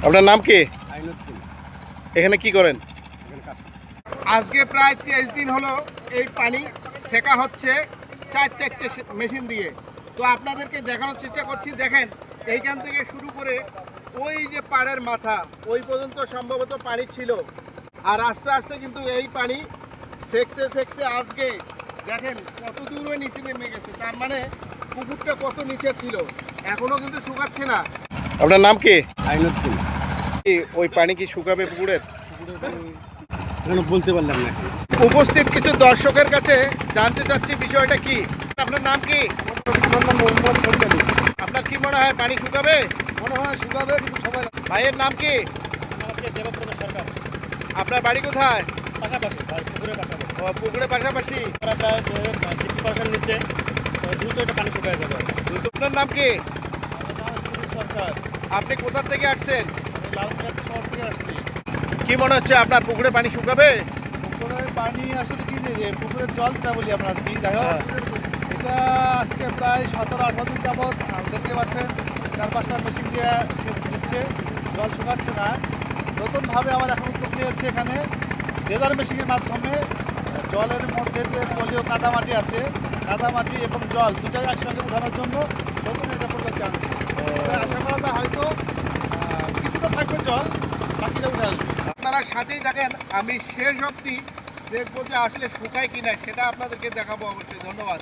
আপনার নাম কি? আইনুদ্দিন। এখানে কি করেন? এখানে কাজ করছি। আজকে প্রায় 23 দিন হলো এই পানি সেকা হচ্ছে 4-4টে মেশিন দিয়ে। তো আপনাদেরকে দেখানোর চেষ্টা করছি। দেখেন, এইখান থেকে শুরু করে ওই যে পাড়ের মাথা ওই পর্যন্ত সম্ভবত পানি ছিল। আর আস্তে আস্তে কিন্তু এই পানি সেকতে সেকতে আজকে দেখেন কত দূরে নিচে নেমে গেছে। তার মানে পুকুরটা কত নিচে ছিল, এখনো কিন্তু শুকাচ্ছে না। আপনার নাম কি? আইনুদ্দিন। ওই পানি কি শুকাবে পুকুরের? এখানে বলতে পারলাম না এখন। উপস্থিত কিছু দর্শকের কাছে জানতে চাচ্ছি বিষয়টা কি। আপনার নাম কি? আমার নাম মোহাম্মদ সরকারি। আপনার কি মনে হয় পানি শুকাবে? মনে হয় শুকাবে, কিন্তু সবাই ভাইয়ের নাম কি? দেবব্রত সরকার। আপনার বাড়ি কোথায়? পাশাপাশি পুকুরের পাশাপাশি ও, পুকুরের পাশাপাশি। আমরা প্রায় 50% নিচে, তো দ্রুত এটা পানি শুকিয়ে যাবে। আপনার নাম কি? আমার নাম সুনীল সরকার। আপনি কোথা থেকে আসছেন? আমি লালগড় শহর থেকে আসছি। কি মনে হচ্ছে আপনার পুকুরে পানি শুকাবে? পুকুরের পানি আসলে কি যে পুকুরের জল যেটা বলি আমরা আর কি, যাই হোক এটা আজকে প্রায় 17-18 দিন যাবৎ দেখতে পাচ্ছেন 4-5টা মেশিন দিয়ে সেচ দিচ্ছে, জল শুকাচ্ছে না। নতুনভাবে আবার এখন উদ্যোগ নিয়েছে এখানে ডেজার মেশিনের মাধ্যমে জলের মধ্যে যে পলীয় কাদামাটি আছে, কাদামাটি এবং জল দুটাই একসঙ্গে উঠানোর জন্য নতুন এটা প্রযুক্তি আনছে। তাই আশা করা যায় হয়তো কিছুটা থাকবে জল, বাকিটা উঠে আসবে। আপনারা সাথেই থাকেন, আমি শেষ অবধি দেখবো যে আসলে শুকায় কিনা, সেটা আপনাদেরকে দেখাবো অবশ্যই। ধন্যবাদ।